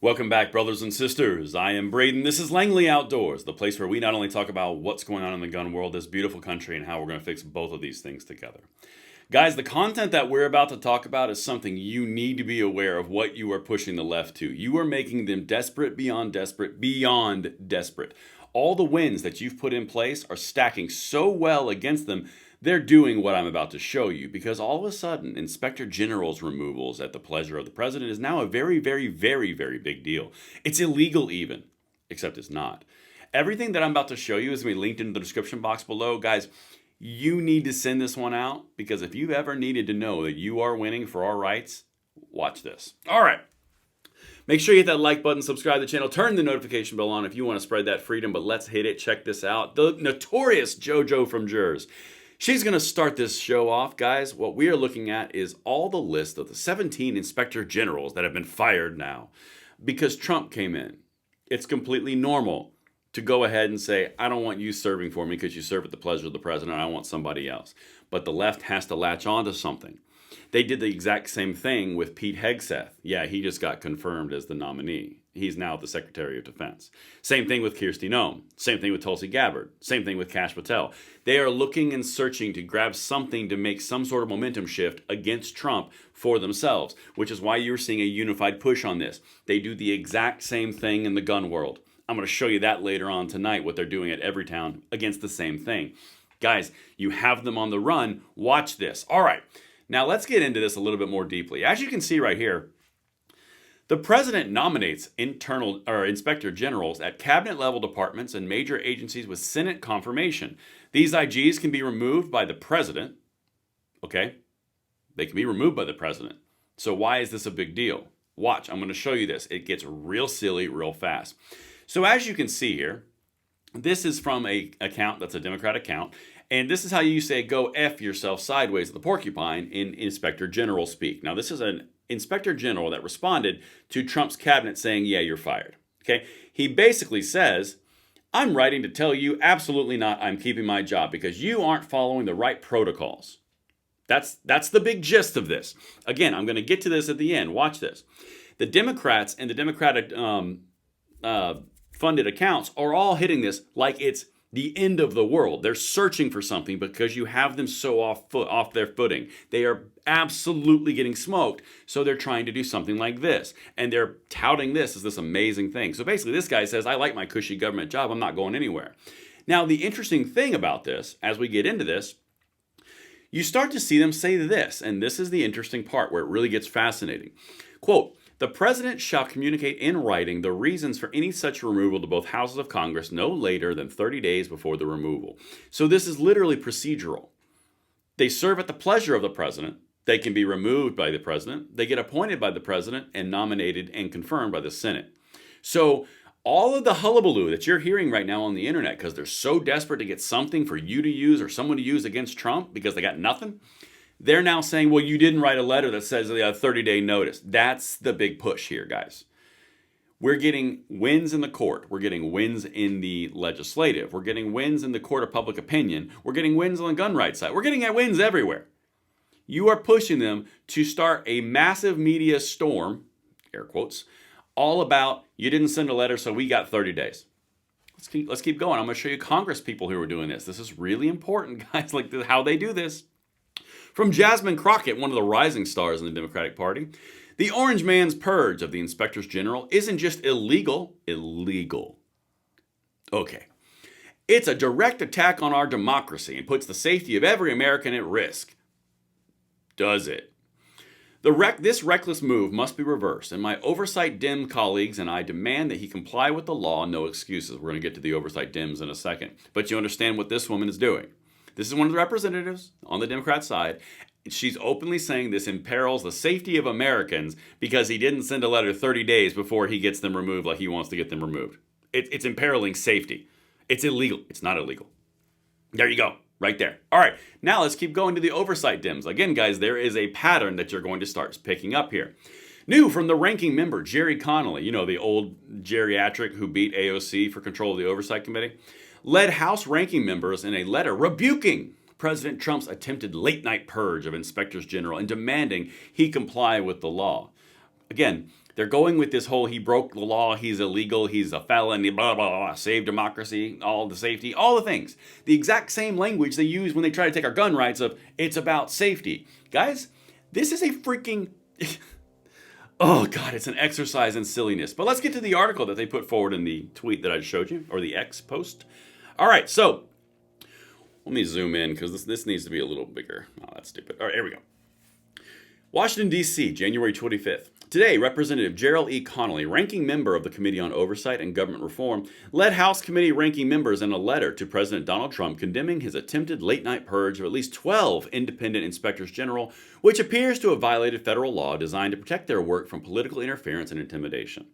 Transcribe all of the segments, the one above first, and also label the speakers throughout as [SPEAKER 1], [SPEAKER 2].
[SPEAKER 1] Welcome back, brothers and sisters. I am Braden. This is Langley Outdoors, the place where we not only talk about what's going on in the gun world, this beautiful country, and how we're going to fix both of these things together. Guys, the content that we're about to talk about is something you need to be aware of what you are pushing the left to. You are making them desperate beyond desperate, beyond desperate. All the wins that you've put in place are stacking so well against them, they're doing what I'm about to show you, because all of a sudden, Inspector General's removals at the pleasure of the president is now a very, very, very, very big deal. It's illegal even, except it's not. Everything that I'm about to show you is going to be linked in the description box below. Guys, you need to send this one out, because if you've ever needed to know that you are winning for our rights, watch this. All right. Make sure you hit that like button, subscribe to the channel, turn the notification bell on if you want to spread that freedom, but let's hit it. Check this out. The notorious JoJo from Jers. She's going to start this show off, guys. What we are looking at is all the list of the 17 inspector generals that have been fired now because Trump came in. It's completely normal to go ahead and say, I don't want you serving for me because you serve at the pleasure of the president. I want somebody else. But the left has to latch on to something. They did the exact same thing with Pete Hegseth. Yeah, he just got confirmed as the nominee. He's now the Secretary of Defense. Same thing with Kirstie Noem. Same thing with Tulsi Gabbard. Same thing with Kash Patel. They are looking and searching to grab something to make some sort of momentum shift against Trump for themselves, which is why you're seeing a unified push on this. They do the exact same thing in the gun world. I'm going to show you that later on tonight, what they're doing at Everytown against the same thing. Guys, you have them on the run. Watch this. All right. Now let's get into this a little bit more deeply. As you can see right here, the president nominates inspector generals at cabinet level departments and major agencies with Senate confirmation. These IGs can be removed by the president. Okay? They can be removed by the president. So why is this a big deal? Watch, I'm going to show you this. It gets real silly real fast. So as you can see here, this is from an account that's a Democrat account. And this is how you say, go F yourself sideways at the porcupine in Inspector General speak. Now, this is an Inspector General that responded to Trump's cabinet saying, yeah, you're fired. Okay? He basically says, I'm writing to tell you absolutely not, I'm keeping my job because you aren't following the right protocols. That's the big gist of this. Again, I'm going to get to this at the end. Watch this. The Democrats and the Democratic funded accounts are all hitting this like it's the end of the world. They're searching for something because you have them so off their footing. They are absolutely getting smoked, so they're trying to do something like this. And they're touting this as this amazing thing. So basically, this guy says, I like my cushy government job. I'm not going anywhere. Now, the interesting thing about this, as we get into this, you start to see them say this, and this is the interesting part where it really gets fascinating. Quote, the president shall communicate in writing the reasons for any such removal to both houses of Congress no later than 30 days before the removal. So this is literally procedural. They serve at the pleasure of the president. They can be removed by the president. They get appointed by the president and nominated and confirmed by the Senate. So all of the hullabaloo that you're hearing right now on the internet, because they're so desperate to get something for you to use or someone to use against Trump because they got nothing, they're now saying, well, you didn't write a letter that says a 30-day notice. That's the big push here, guys. We're getting wins in the court. We're getting wins in the legislative. We're getting wins in the court of public opinion. We're getting wins on the gun rights side. We're getting wins everywhere. You are pushing them to start a massive media storm, air quotes, all about you didn't send a letter, so we got 30 days. Let's keep going. I'm going to show you Congress people who are doing this. This is really important, guys, like how they do this. From Jasmine Crockett, one of the rising stars in the Democratic Party, the Orange Man's purge of the inspectors general isn't just illegal. Okay. It's a direct attack on our democracy and puts the safety of every American at risk. Does it? This reckless move must be reversed, and my oversight Dem colleagues and I demand that he comply with the law, no excuses. We're going to get to the oversight Dems in a second. But you understand what this woman is doing. This is one of the representatives on the Democrat side. She's openly saying this imperils the safety of Americans because he didn't send a letter 30 days before he gets them removed like he wants to get them removed. It's imperiling safety. It's illegal. It's not illegal. There you go. Right there. All right. Now let's keep going to the oversight Dems. Again, guys, there is a pattern that you're going to start picking up here. New from the ranking member, Jerry Connolly, the old geriatric who beat AOC for control of the oversight committee, led House ranking members in a letter rebuking President Trump's attempted late-night purge of inspectors general and demanding he comply with the law. Again, They're going with this whole he broke the law, he's illegal, he's a felon, blah, blah, blah, save democracy, all the safety, all the things. The exact same language they use when they try to take our gun rights of it's about safety. Guys, this is a freaking... oh, God, it's an exercise in silliness. But let's get to the article that they put forward in the tweet that I showed you, or the X post. All right, so let me zoom in because this needs to be a little bigger. Oh, that's stupid. All right, here we go. Washington, D.C., January 25th. Today, Representative Gerald E. Connolly, ranking member of the Committee on Oversight and Government Reform, led House Committee ranking members in a letter to President Donald Trump condemning his attempted late-night purge of at least 12 independent inspectors general, which appears to have violated federal law designed to protect their work from political interference and intimidation.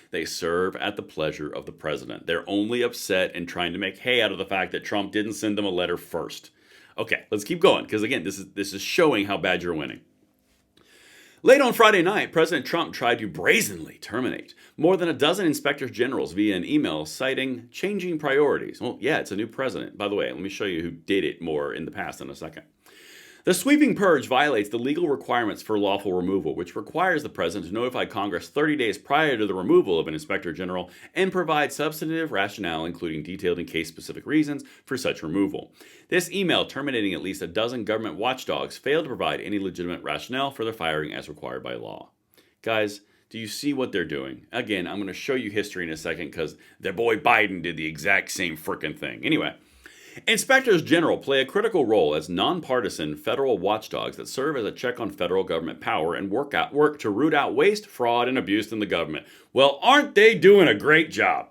[SPEAKER 1] They serve at the pleasure of the president. They're only upset and trying to make hay out of the fact that Trump didn't send them a letter first. Okay, let's keep going, because again, this is showing how bad you're winning. Late on Friday night, President Trump tried to brazenly terminate more than a dozen inspectors generals via an email citing changing priorities. Well, yeah, it's a new president. By the way, let me show you who did it more in the past in a second. The sweeping purge violates the legal requirements for lawful removal, which requires the president to notify Congress 30 days prior to the removal of an inspector general and provide substantive rationale, including detailed and case-specific reasons for such removal. This email, terminating at least a dozen government watchdogs, failed to provide any legitimate rationale for their firing as required by law. Guys, do you see what they're doing? Again, I'm going to show you history in a second because their boy Biden did the exact same frickin' thing. Anyway. Inspectors general play a critical role as nonpartisan federal watchdogs that serve as a check on federal government power and work to root out waste, fraud, and abuse in the government. Well, aren't they doing a great job?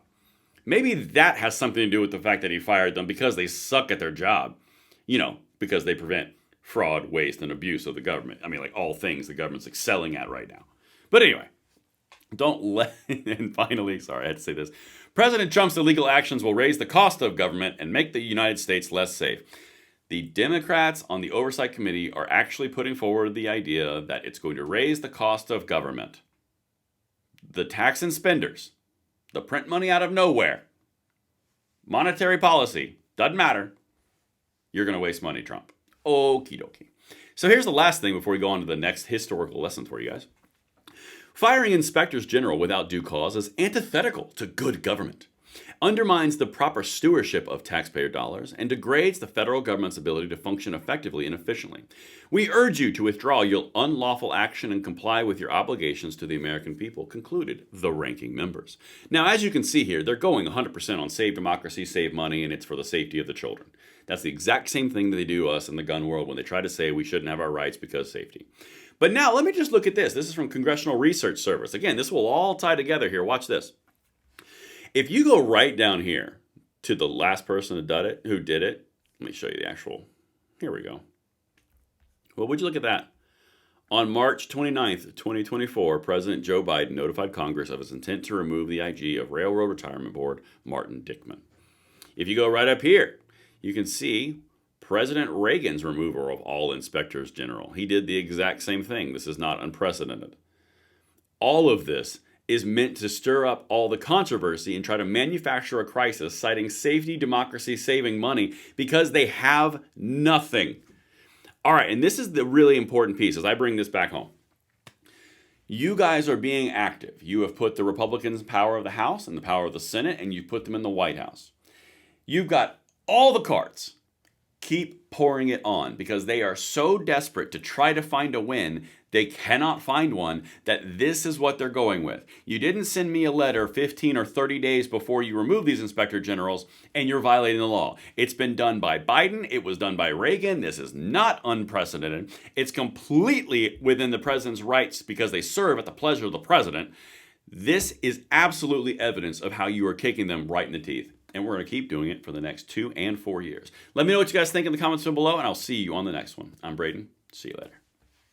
[SPEAKER 1] Maybe that has something to do with the fact that he fired them because they suck at their job. You know, because they prevent fraud, waste, and abuse of the government. I mean, like all things the government's excelling at right now. But anyway, and finally, sorry, I had to say this. President Trump's illegal actions will raise the cost of government and make the United States less safe. The Democrats on the Oversight Committee are actually putting forward the idea that it's going to raise the cost of government. The tax and spenders, the print money out of nowhere, monetary policy, doesn't matter. You're going to waste money, Trump. Okie dokie. So here's the last thing before we go on to the next historical lesson for you guys. Firing inspectors general without due cause is antithetical to good government, undermines the proper stewardship of taxpayer dollars, and degrades the federal government's ability to function effectively and efficiently. We urge you to withdraw your unlawful action and comply with your obligations to the American people, concluded the ranking members. Now, as you can see here, they're going 100% on save democracy, save money, and it's for the safety of the children. That's the exact same thing that they do to us in the gun world when they try to say we shouldn't have our rights because safety. But now, let me just look at this. This is from Congressional Research Service. Again, this will all tie together here. Watch this. If you go right down here to the last person who did it, let me show you the actual, here we go. Well, would you look at that? On March 29th, 2024, President Joe Biden notified Congress of his intent to remove the IG of Railroad Retirement Board, Martin Dickman. If you go right up here, you can see President Reagan's removal of all inspectors general. He did the exact same thing. This is not unprecedented. All of this is meant to stir up all the controversy and try to manufacture a crisis, citing safety, democracy, saving money, because they have nothing. All right, and this is the really important piece as I bring this back home. You guys are being active. You have put the Republicans in power of the House and the power of the Senate, and you've put them in the White House. You've got all the cards. Keep pouring it on because they are so desperate to try to find a win, they cannot find one, that this is what they're going with. You didn't send me a letter 15 or 30 days before you remove these inspector generals, and you're violating the law. It's been done by Biden. It was done by Reagan. This is not unprecedented. It's completely within the president's rights because they serve at the pleasure of the president. This is absolutely evidence of how you are kicking them right in the teeth. And we're going to keep doing it for the next 2 and 4 years. Let me know what you guys think in the comments down below, and I'll see you on the next one. I'm Braden. See you later.